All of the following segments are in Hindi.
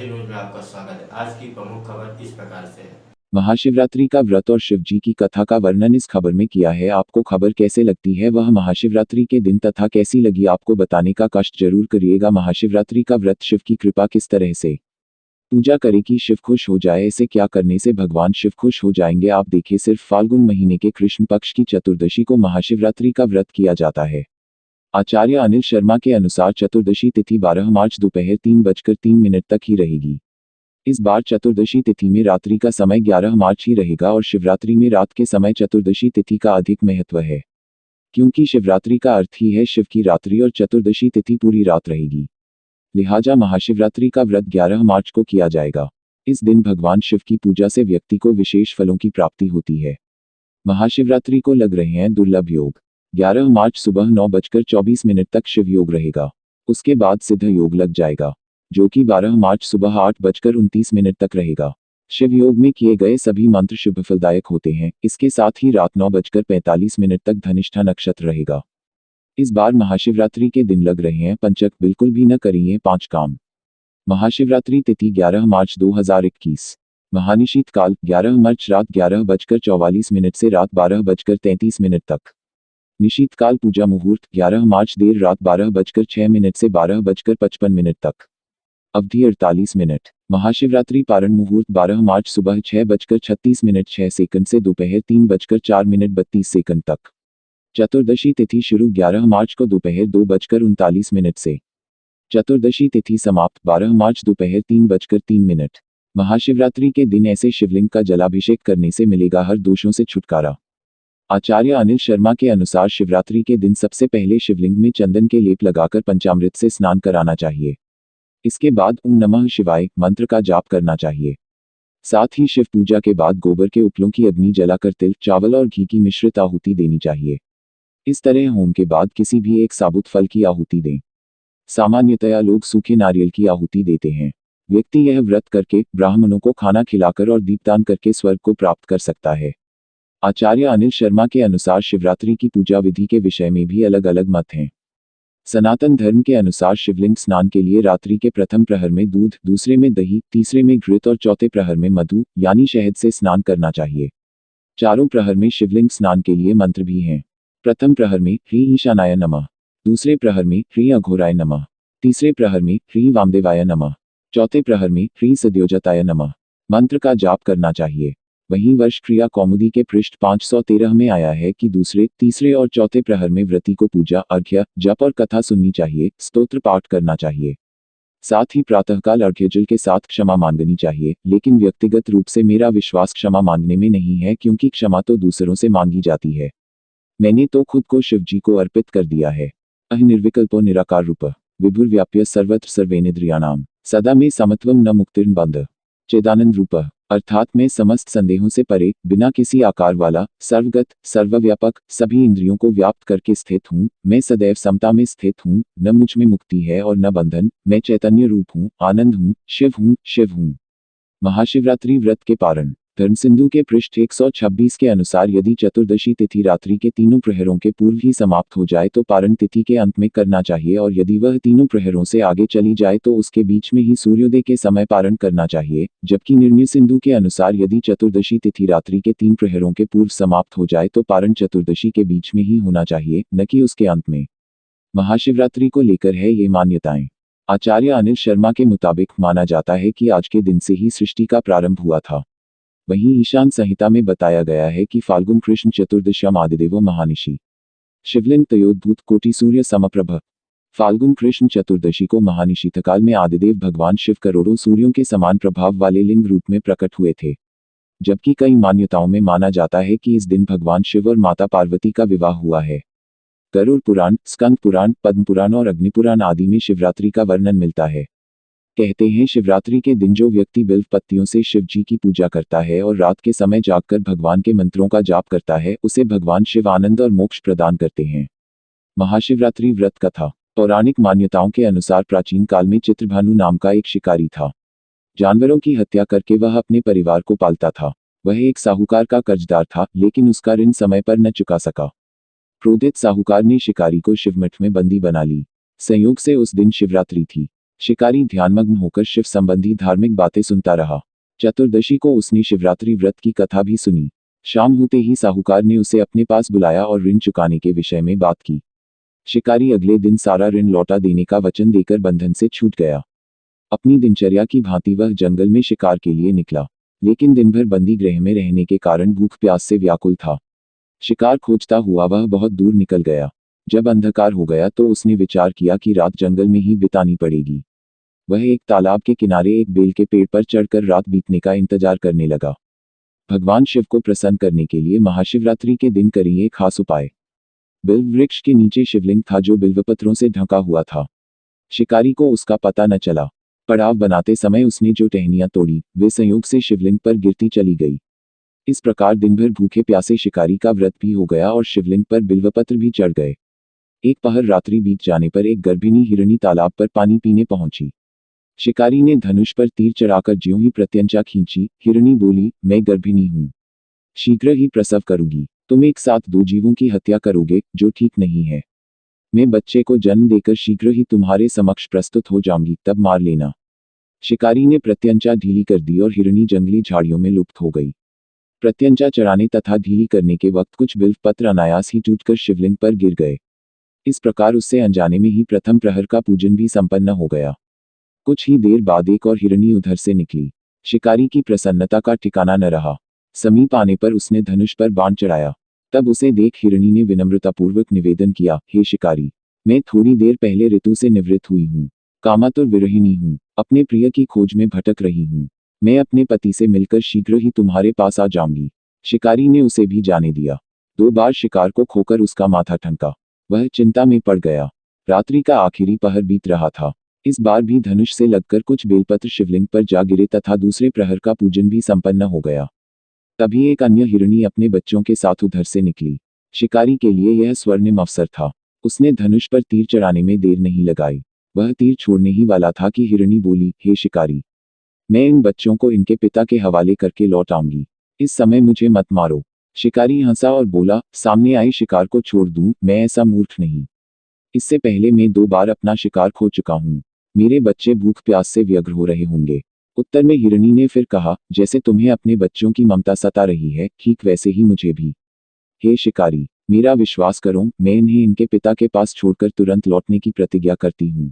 जी न्यूज में आपका स्वागत है। आज की प्रमुख खबर इस प्रकार से है। महाशिवरात्रि का व्रत और शिव जी की कथा का वर्णन इस खबर में किया है। आपको खबर कैसे लगती है वह महाशिवरात्रि के दिन तथा कैसी लगी आपको बताने का कष्ट जरूर करिएगा। महाशिवरात्रि का व्रत शिव की कृपा किस तरह से पूजा करे कि शिव खुश हो जाए, ऐसे क्या करने से भगवान शिव खुश हो जाएंगे। आप देखिए, सिर्फ फाल्गुन महीने के कृष्ण पक्ष की चतुर्दशी को महाशिवरात्रि का व्रत किया जाता है। आचार्य अनिल शर्मा के अनुसार चतुर्दशी तिथि 12 मार्च दोपहर 3:03 तक ही रहेगी। इस बार चतुर्दशी तिथि में रात्रि का समय 11 मार्च ही रहेगा और शिवरात्रि में रात के समय चतुर्दशी तिथि का अधिक महत्व है, क्योंकि शिवरात्रि का अर्थ ही है शिव की रात्रि और चतुर्दशी तिथि पूरी रात रहेगी। लिहाजा महाशिवरात्रि का व्रत 11 मार्च को किया जाएगा। इस दिन भगवान शिव की पूजा से व्यक्ति को विशेष फलों की प्राप्ति होती है। महाशिवरात्रि को लग रहे हैं दुर्लभ योग। 11 मार्च सुबह 9:24 तक शिव योग रहेगा। उसके बाद सिद्ध योग लग जाएगा, जो कि 12 मार्च सुबह 8:29 तक रहेगा। शिव योग में किए गए सभी मंत्र शुभ फलदायक होते हैं। इसके साथ ही रात 9:45 तक धनिष्ठा नक्षत्र रहेगा। इस बार महाशिवरात्रि के दिन लग रहे हैं पंचक, बिल्कुल भी न करिए 5 काम। महाशिवरात्रि तिथि 11 मार्च 2021। महानिशीत काल 11 मार्च रात 11:44 से रात 12:33 तक। निशीत काल पूजा मुहूर्त 11 मार्च देर रात 12:06 से 12:55 तक। अवधि 48 मिनट। महाशिवरात्रि पारण मुहूर्त 12 मार्च सुबह 6:36 से दोपहर 3:04 तक। चतुर्दशी तिथि शुरू 11 मार्च को दोपहर 2:39 से। चतुर्दशी तिथि समाप्त 12 मार्च दोपहर 3:03। महाशिवरात्रि के दिन ऐसे शिवलिंग का जलाभिषेक करने से मिलेगा हर दोषों से छुटकारा। आचार्य अनिल शर्मा के अनुसार शिवरात्रि के दिन सबसे पहले शिवलिंग में चंदन के लेप लगाकर पंचामृत से स्नान कराना चाहिए। इसके बाद ओम नमः शिवाय मंत्र का जाप करना चाहिए। साथ ही शिव पूजा के बाद गोबर के उपलों की अग्नि जलाकर तिल, चावल और घी की मिश्रित आहुति देनी चाहिए। इस तरह होम के बाद किसी भी एक साबुत फल की आहुति दें। सामान्यतया लोग सूखे नारियल की आहुति देते हैं। व्यक्ति यह व्रत करके ब्राह्मणों को खाना खिलाकर और दीपदान करके स्वर्ग को प्राप्त कर सकता है। आचार्य अनिल शर्मा के अनुसार शिवरात्रि की पूजा विधि के विषय में भी अलग अलग मत हैं। सनातन धर्म के अनुसार शिवलिंग स्नान के लिए रात्रि के प्रथम प्रहर में दूध, दूसरे में दही, तीसरे में घृत और चौथे प्रहर में मधु यानी शहद से स्नान करना चाहिए। चारों प्रहर में शिवलिंग स्नान के लिए मंत्र भी हैं। प्रथम प्रहर में ह्री ईशानाय नमः, दूसरे प्रहर में ह्री अघोराय नमः, तीसरे प्रहर में ह्री वामदेवाय नमः, चौथे प्रहर में ह्री सद्योजाताय नमः। मंत्र का जाप करना चाहिए। वहीं वर्ष क्रिया कौमुदी के पृष्ठ 513 में आया है कि दूसरे, तीसरे और चौथे प्रहर में व्रती को पूजा, अर्घ्य, जप और कथा सुननी चाहिए, स्तोत्र पाठ करना चाहिए। साथ ही प्रातःकाल अर्घ्यजल के साथ क्षमा मांगनी चाहिए। लेकिन व्यक्तिगत रूप से मेरा विश्वास क्षमा मांगने में नहीं है, क्योंकि क्षमा तो दूसरों से मांगी जाती है। मैंने तो खुद को शिव जी को अर्पित कर दिया है। निर्विकल्पो निराकार रूप विभुर्व्याप्य सर्वत्र सर्वेन्द्रियाणाम सदा में समत्वम न मुक्तिर्न बंध चेदानंद रूप, अर्थात मैं समस्त संदेहों से परे, बिना किसी आकार वाला, सर्वगत, सर्वव्यापक, सभी इंद्रियों को व्याप्त करके स्थित हूँ। मैं सदैव समता में स्थित हूँ। न मुझ में मुक्ति है और न बंधन। मैं चैतन्य रूप हूँ, आनंद हूँ, शिव हूँ, शिव हूँ। महाशिवरात्रि व्रत के पारण। धर्मसिंधु के पृष्ठ 126 के अनुसार यदि चतुर्दशी तिथि रात्रि के तीनों प्रहरों के पूर्व ही समाप्त हो जाए तो पारण तिथि के अंत में करना चाहिए, और यदि वह तीनों प्रहरों से आगे चली जाए तो उसके बीच में ही सूर्योदय के समय पारण करना चाहिए। जबकि निर्णय सिंधु के अनुसार यदि चतुर्दशी तिथि रात्रि के 3 प्रहरों के पूर्व समाप्त हो जाए तो पारण चतुर्दशी के बीच में ही होना चाहिए, न कि उसके अंत में। महाशिवरात्रि को लेकर है ये मान्यताएं। आचार्य अनिल शर्मा के मुताबिक माना जाता है कि आज के दिन से ही सृष्टि का प्रारंभ हुआ था। वहीं ईशान संहिता में बताया गया है कि फाल्गुन कृष्ण चतुर्दश्याम आदिदेवो महानिशि शिवलिंग तयोद्भूत कोटि सूर्य समप्रभ। फाल्गुन कृष्ण चतुर्दशी को महानिशीतकाल में आदिदेव भगवान शिव करोड़ों सूर्यों के समान प्रभाव वाले लिंग रूप में प्रकट हुए थे। जबकि कई मान्यताओं में माना जाता है कि इस दिन भगवान शिव और माता पार्वती का विवाह हुआ है। गरुड़ पुराण, स्कंद पुराण, पद्म पुराण और अग्निपुराण आदि में शिवरात्रि का वर्णन मिलता है। कहते हैं शिवरात्रि के दिन जो व्यक्ति बिल्व पत्तियों से शिव जी की पूजा करता है और रात के समय जागकर भगवान के मंत्रों का जाप करता है, उसे भगवान शिव आनंद और मोक्ष प्रदान करते हैं। महाशिवरात्रि व्रत कथा। पौराणिक मान्यताओं के अनुसार प्राचीन काल में चित्रभानु नाम का एक शिकारी था। जानवरों की हत्या करके वह अपने परिवार को पालता था। वह एक साहूकार का कर्जदार था, लेकिन उसका ऋण समय पर न चुका सका। क्रोधित साहूकार ने शिकारी को शिवमठ में बंदी बना ली। संयोग से उस दिन शिवरात्रि थी। शिकारी ध्यानमग्न होकर शिव संबंधी धार्मिक बातें सुनता रहा। चतुर्दशी को उसने शिवरात्रि व्रत की कथा भी सुनी। शाम होते ही साहूकार ने उसे अपने पास बुलाया और ऋण चुकाने के विषय में बात की। शिकारी अगले दिन सारा ऋण लौटा देने का वचन देकर बंधन से छूट गया। अपनी दिनचर्या की भांति वह जंगल में शिकार के लिए निकला, लेकिन दिन भर बंदी गृह में रहने के कारण भूख प्यास से व्याकुल था। शिकार खोजता हुआ वह बहुत दूर निकल गया। जब अंधकार हो गया तो उसने विचार किया कि रात जंगल में ही बितानी पड़ेगी। वह एक तालाब के किनारे एक बेल के पेड़ पर चढ़कर रात बीतने का इंतजार करने लगा। भगवान शिव को प्रसन्न करने के लिए महाशिवरात्रि के दिन करिए खास उपाय। बिल्व वृक्ष के नीचे शिवलिंग था जो बिल्वपत्रों से ढका हुआ था। शिकारी को उसका पता न चला। पड़ाव बनाते समय उसने जो टहनियां तोड़ी वे संयोग से शिवलिंग पर गिरती चली गई। इस प्रकार दिन भर भूखे प्यासे शिकारी का व्रत भी हो गया और शिवलिंग पर बिल्वपत्र भी चढ़ गए। एक पहर रात्रि बीत जाने पर एक गर्भिणी हिरणी तालाब पर पानी पीने पहुंची। शिकारी ने धनुष पर तीर चढ़ाकर ज्यों ही प्रत्यंचा खींची, हिरणी बोली, मैं गर्भिणी हूं, शीघ्र ही प्रसव करूंगी। तुम एक साथ दो जीवों की हत्या करोगे, जो ठीक नहीं है। मैं बच्चे को जन्म देकर शीघ्र ही तुम्हारे समक्ष प्रस्तुत हो जाऊंगी, तब मार लेना। शिकारी ने प्रत्यंचा ढीली कर दी और हिरणी जंगली झाड़ियों में लुप्त हो गई। प्रत्यंचा चढ़ाने तथा ढीली करने के वक्त कुछ बिल्व पत्र अनायास ही टूटकर शिवलिंग पर गिर गए। इस प्रकार उससे अनजाने में ही प्रथम प्रहर का पूजन भी संपन्न हो गया। कुछ ही देर बाद एक और हिरणी उधर से निकली। शिकारी की प्रसन्नता का ठिकाना न रहा। समीप आने पर उसने धनुष पर बाण चढ़ाया। तब उसे देख हिरणी ने विनम्रतापूर्वक निवेदन किया, हे शिकारी, मैं थोड़ी देर पहले ऋतु से निवृत्त हुई हूँ, कामातुर विरहिणी हूँ, अपने प्रिय की खोज में भटक रही हूँ। मैं अपने पति से मिलकर शीघ्र ही तुम्हारे पास आ जाऊंगी। शिकारी ने उसे भी जाने दिया। 2 बार शिकार को खोकर उसका माथा ठनका। वह चिंता में पड़ गया। रात्रि का आखिरी पहर बीत रहा था। इस बार भी धनुष से लगकर कुछ बेलपत्र शिवलिंग पर जा गिरे तथा दूसरे प्रहर का पूजन भी संपन्न हो गया। तभी एक अन्य हिरणी अपने बच्चों के साथ उधर से निकली। शिकारी के लिए यह स्वर्णिम अवसर था। उसने धनुष पर तीर चढ़ाने में देर नहीं लगाई। वह तीर छोड़ने ही वाला था कि हिरणी बोली, हे शिकारी, मैं इन बच्चों को इनके पिता के हवाले करके लौट आऊंगी। इस समय मुझे मत मारो। शिकारी हंसा और बोला, सामने आए शिकार को छोड़ दूं, मैं ऐसा मूर्ख नहीं। इससे पहले मैं 2 बार अपना शिकार खो चुका हूं। मेरे बच्चे भूख प्यास से व्यग्र हो रहे होंगे। उत्तर में हिरणी ने फिर कहा, जैसे तुम्हें अपने बच्चों की ममता सता रही है, ठीक वैसे ही मुझे भी। हे शिकारी, मेरा विश्वास करो, मैं इन्हें इनके पिता के पास छोड़कर तुरंत लौटने की प्रतिज्ञा करती हूँ।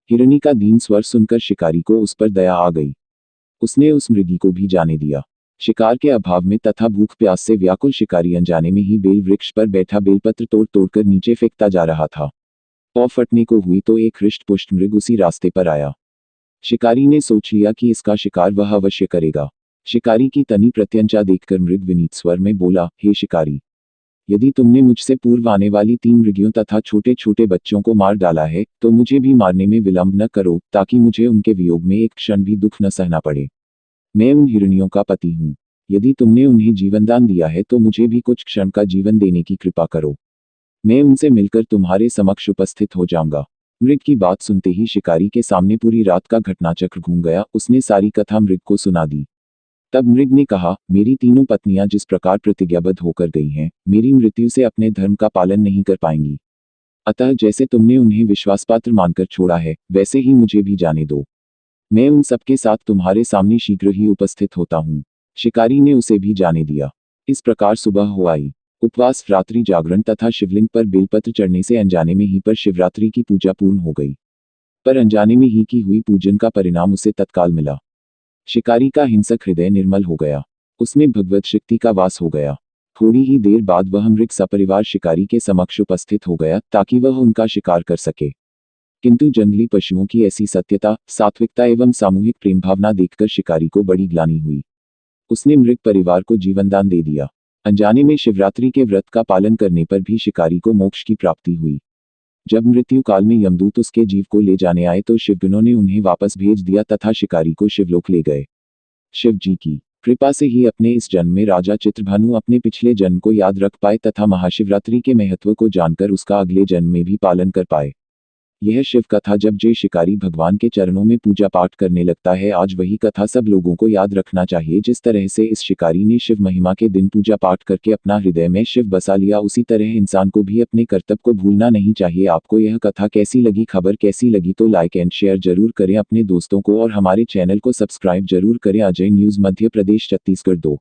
हिरणी का दीन स्वर सुनकर शिकारी को उस पर दया आ गई। उसने उस मृगी को भी जाने दिया। शिकार के अभाव में तथा भूख प्यास से व्याकुल शिकारी अनजाने में ही बेल वृक्ष पर बैठा बेलपत्र तोड़ तोड़कर नीचे फेंकता जा रहा था। पौ फटने को हुई तो एक हृष्ट पुष्ट मृग उसी रास्ते पर आया। शिकारी ने सोच लिया कि इसका शिकार वह अवश्य करेगा। शिकारी की तनी प्रत्यंचा देखकर मृग विनीत स्वर में बोला, हे शिकारी, यदि तुमने मुझसे पूर्व आने वाली 3 मृगियों तथा छोटे छोटे बच्चों को मार डाला है, तो मुझे भी मारने में विलंब न करो, ताकि मुझे उनके वियोग में एक क्षण भी दुख न सहना पड़े। मैं उन हिरणियों का पति हूँ। यदि तुमने उन्हें जीवनदान दिया है तो मुझे भी कुछ क्षण का जीवन देने की कृपा करो। मैं उनसे मिलकर तुम्हारे समक्ष उपस्थित हो जाऊंगा। मृग की बात सुनते ही शिकारी के सामने पूरी रात का घटनाचक्र घूम गया। उसने सारी कथा मृग को सुना दी। तब मृग ने कहा, मेरी तीनों पत्नियां जिस प्रकार प्रतिज्ञाबद्ध होकर गई हैं, मेरी मृत्यु से अपने धर्म का पालन नहीं कर पाएंगी। अतः जैसे तुमने उन्हें विश्वासपात्र मानकर छोड़ा है, वैसे ही मुझे भी जाने दो। मैं उन सबके साथ तुम्हारे सामने शीघ्र ही उपस्थित होता हूँ। शिकारी ने उसे भी जाने दिया। इस प्रकार सुबह हो आई। उपवास, रात्रि जागरण तथा शिवलिंग पर बेलपत्र चढ़ने से अनजाने में ही पर शिवरात्रि की पूजा पूर्ण हो गई। पर अनजाने में ही की हुई पूजन का परिणाम उसे तत्काल मिला। शिकारी का हिंसक हृदय निर्मल हो गया। उसमें भगवत शक्ति का वास हो गया। थोड़ी ही देर बाद वह मृग सपरिवार शिकारी के समक्ष उपस्थित हो गया, ताकि वह उनका शिकार कर सके। किंतु जंगली पशुओं की ऐसी सत्यता, सात्विकता एवं सामूहिक प्रेम भावना देखकर शिकारी को बड़ी ग्लानि हुई। उसने मृग परिवार को जीवनदान दे दिया। अनजाने में शिवरात्रि के व्रत का पालन करने पर भी शिकारी को मोक्ष की प्राप्ति हुई। जब मृत्यु काल में यमदूत उसके जीव को ले जाने आए तो शिवगणों ने उन्हें वापस भेज दिया तथा शिकारी को शिवलोक ले गए। शिव जी की कृपा से ही अपने इस जन्म में राजा चित्रभानु अपने पिछले जन्म को याद रख पाए तथा महाशिवरात्रि के महत्व को जानकर उसका अगले जन्म में भी पालन कर पाए। यह शिव कथा जब जय शिकारी भगवान के चरणों में पूजा पाठ करने लगता है, आज वही कथा सब लोगों को याद रखना चाहिए। जिस तरह से इस शिकारी ने शिव महिमा के दिन पूजा पाठ करके अपना हृदय में शिव बसा लिया, उसी तरह इंसान को भी अपने कर्तव्य को भूलना नहीं चाहिए। आपको यह कथा कैसी लगी, खबर कैसी लगी, तो लाइक एंड शेयर जरूर करें अपने दोस्तों को और हमारे चैनल को सब्सक्राइब जरूर करें। अजय न्यूज़, मध्य प्रदेश, छत्तीसगढ़ 2।